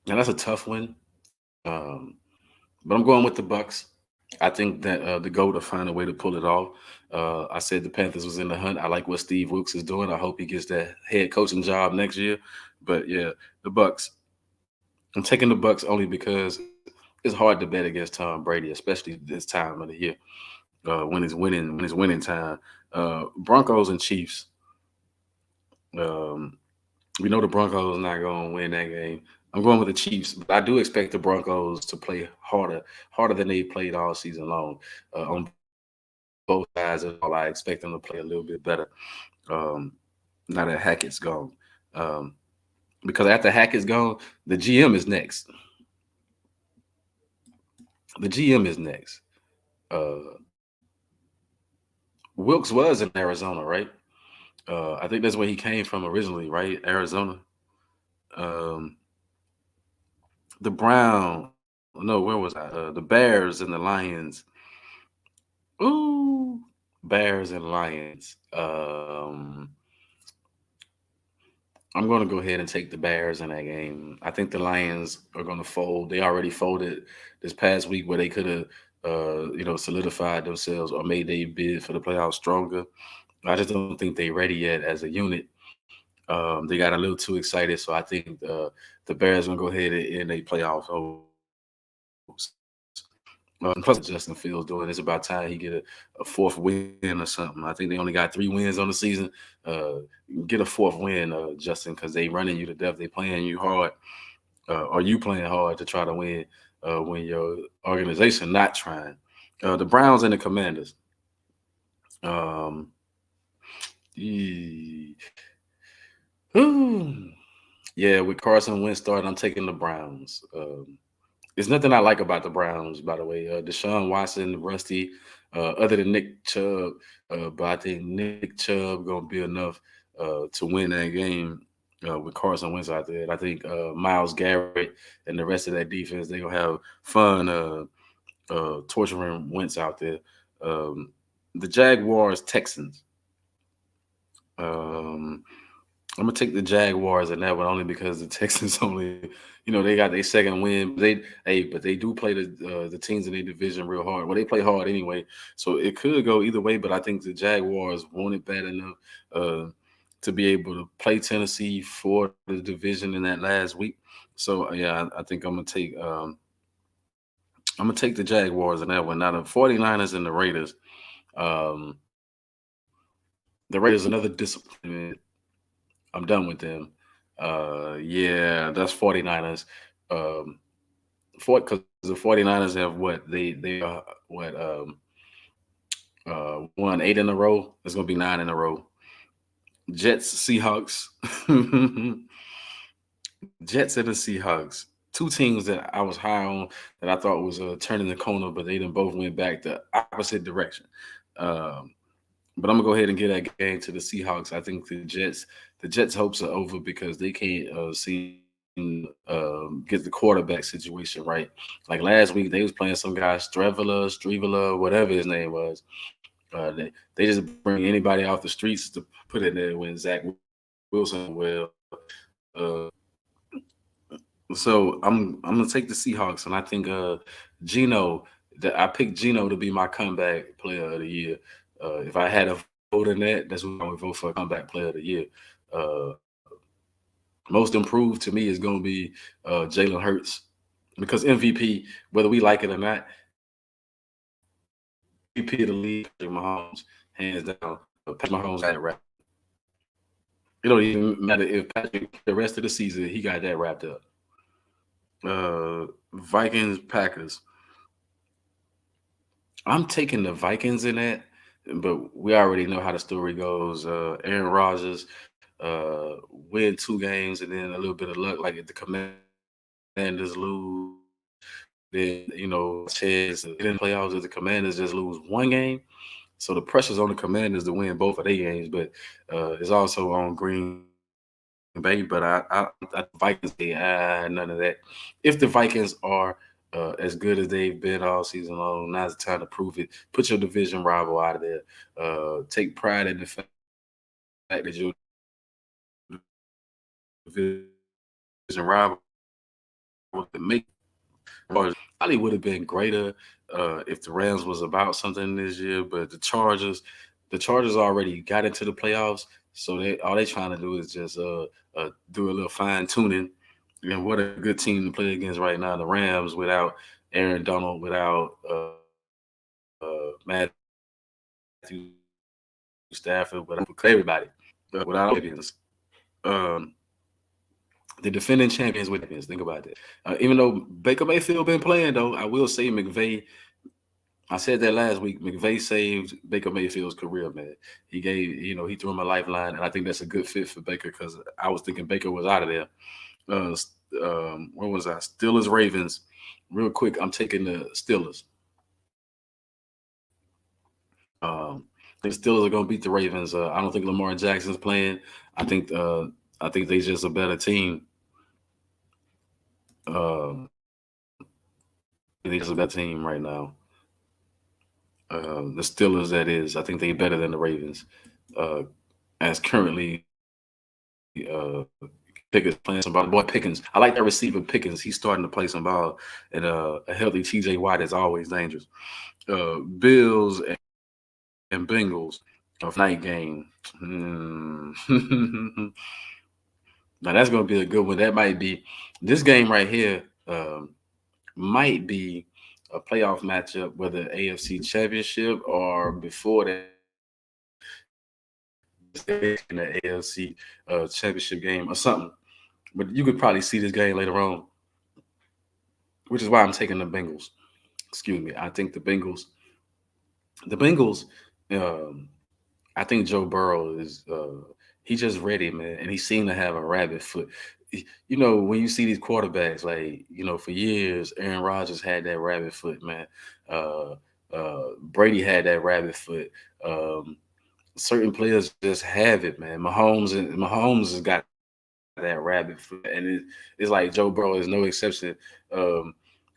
[SPEAKER 1] Now that's a tough one, um, but I'm going with the Bucks. I think that the GOAT will find a way to pull it off. I said the Panthers was in the hunt. I like what Steve Wilkes is doing. I hope he gets that head coaching job next year. But yeah, the Bucks. I'm taking the Bucks only because it's hard to bet against Tom Brady, especially this time of the year when it's winning time. Broncos and Chiefs. Um, we know the Broncos not going to win that game. I'm going with the Chiefs, but I do expect the Broncos to play harder than they played all season long. On both sides of the ball, I expect them to play a little bit better. Um, Now that Hackett's gone, um, because after Hackett's gone, the GM is next. The GM is next. Uh, Wilkes was in Arizona, right? I think that's where he came from originally, right? Arizona. Um, the Brown. No, where was I? The Bears and the Lions. Ooh, Bears and Lions. I'm going to go ahead and take the Bears in that game. I think the Lions are going to fold. They already folded this past week where they could have, solidified themselves or made their bid for the playoffs stronger. I just don't think they're ready yet as a unit. They got a little too excited, so I think the Bears gonna go ahead and end their playoff hopes. Plus, Justin Fields doing. It's about time he get a fourth win or something. I think they only got 3 wins on the season. Uh, get a fourth win, Justin, because they running you to death. They playing you hard, or you playing hard to try to win when your organization not trying. The Browns and the Commanders. Um, ee- Whew. Yeah, with Carson Wentz starting, I'm taking the Browns. There's nothing I like about the Browns, by the way. Deshaun Watson, Rusty, other than Nick Chubb, but I think Nick Chubb gonna be enough to win that game with Carson Wentz out there. And I think Miles Garrett and the rest of that defense they gonna have fun torturing Wentz out there. Um, the Jaguars Texans. Um, I'm gonna take the Jaguars in that one only because the Texans only, they got their second win. But they do play the teams in their division real hard. Well, they play hard anyway, so it could go either way. But I think the Jaguars want it bad enough uh, to be able to play Tennessee for the division in that last week. So yeah, I think I'm gonna take the Jaguars in that one. Now the 49ers and the Raiders. Um, the Raiders another disappointment. I'm done with them. Yeah, that's 49ers. Because the 49ers have they what won 8 in a row. It's gonna be 9 in a row. Jets Seahawks. Jets and the Seahawks. two teams that I was high on that I thought was turning the corner, but they didn't both went back the opposite direction. Um, but I'm gonna go ahead and give that game to the Seahawks. I think the Jets' hopes are over because they can't seem get the quarterback situation right. Like last week, they was playing some guy Strevela, whatever his name was. They just bring anybody off the streets to put in there when Zach Wilson. Well, uh, so I'm gonna take the Seahawks, and I think Gino. I picked Gino to be my comeback player of the year. If I had a vote in that, that's what I would vote for a comeback player of the year. Uh, Most improved to me is going to be Jalen Hurts because MVP, whether we like it or not, MVP of the league, Patrick Mahomes, hands down. Patrick Mahomes got it wrapped. It don't even matter if Patrick the rest of the season he got that wrapped up. Vikings Packers. I'm taking the Vikings in that, but we already know how the story goes. Aaron Rodgers win two games and then a little bit of luck, like if the Commanders lose, then chance to get in the playoffs if the Commanders just lose one game. So the pressure's on the Commanders to win both of their games, but it's also on Green Bay. But I Vikings say none of that. If the Vikings are as good as they've been all season long, now's the time to prove it. Put your division rival out of there. Take pride in the fact that your division rival make probably would have been greater if the Rams was about something this year, but the Chargers already got into the playoffs, so they trying to do is just do a little fine tuning. And what a good team to play against right now, the Rams without Aaron Donald, without Matthew Stafford, without everybody, without champions. Um, the defending champions with champions. Think about that. Even though Baker Mayfield been playing, though, I will say McVay. I said that last week. McVay saved Baker Mayfield's career, man. He threw him a lifeline, and I think that's a good fit for Baker because I was thinking Baker was out of there. Where was I? Steelers Ravens. Real quick, I'm taking the Steelers. I think the Steelers are going to beat the Ravens. I don't think Lamar Jackson's playing. I think they just a better team. Uh, they just a better team right now. The Steelers, that is. I think they're better than the Ravens. Uh, as currently, uh, Pickens playing some ball. Boy, Pickens. I like that receiver Pickens. He's starting to play some ball. And a healthy TJ Watt is always dangerous. Bills and Bengals of night game. Now that's going to be a good one. That might be this game right here. Might be a playoff matchup, whether AFC Championship or before that in the AFC Championship game or something. But you could probably see this game later on, which is why I'm taking the Bengals. Excuse me. I think the Bengals. Um, I think Joe Burrow is he just ready, man, and he seemed to have a rabbit foot. When you see these quarterbacks, like for years, Aaron Rodgers had that rabbit foot, man. Uh, Brady had that rabbit foot. Certain players just have it, man. Mahomes has got that rabbit foot, and it's like Joe Burrow is no exception.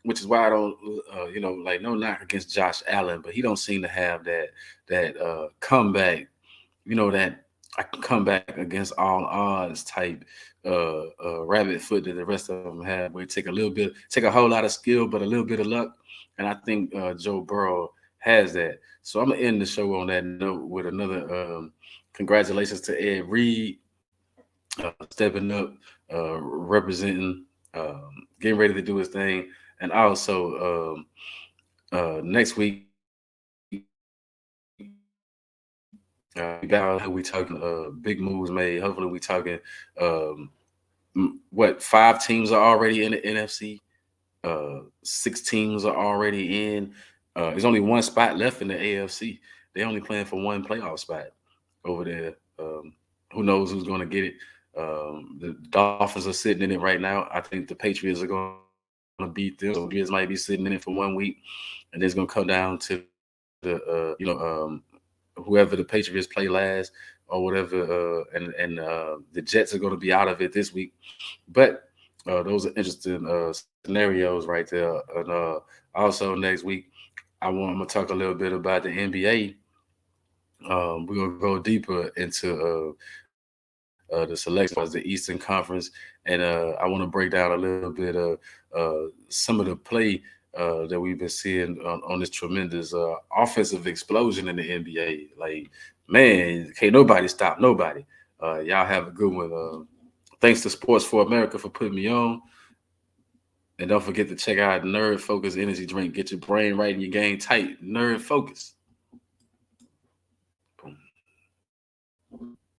[SPEAKER 1] Which is why I don't, like no knock against Josh Allen, but he don't seem to have that comeback. That I can come back against all odds type rabbit foot that the rest of them have, where it take a whole lot of skill, but a little bit of luck. And I think Joe Burrow has that. So I'm gonna end the show on that note with another congratulations to Ed Reed stepping up, representing, getting ready to do his thing, and also next week. We talking big moves made. Hopefully, we talking um, what 5 teams are already in the NFC. 6 teams are already in. There's only one spot left in the AFC. They only playing for one playoff spot over there. Who knows who's going to get it? The Dolphins are sitting in it right now. I think the Patriots are going to beat them. So Grizz might be sitting in it for 1 week, and it's gonna come down to the whoever the Patriots play last or whatever, and the Jets are gonna be out of it this week. But those are interesting scenarios right there. And also next week, I'm gonna talk a little bit about the NBA. We're gonna go deeper into the selection as the Eastern Conference, and I want to break down a little bit of some of the play that we've been seeing on this tremendous offensive explosion in the NBA. Like, man, can't nobody stop nobody. Y'all have a good one. Thanks to Sports for America for putting me on. And don't forget to check out Nerd Focus Energy Drink. Get your brain right and your game tight. Nerd Focus.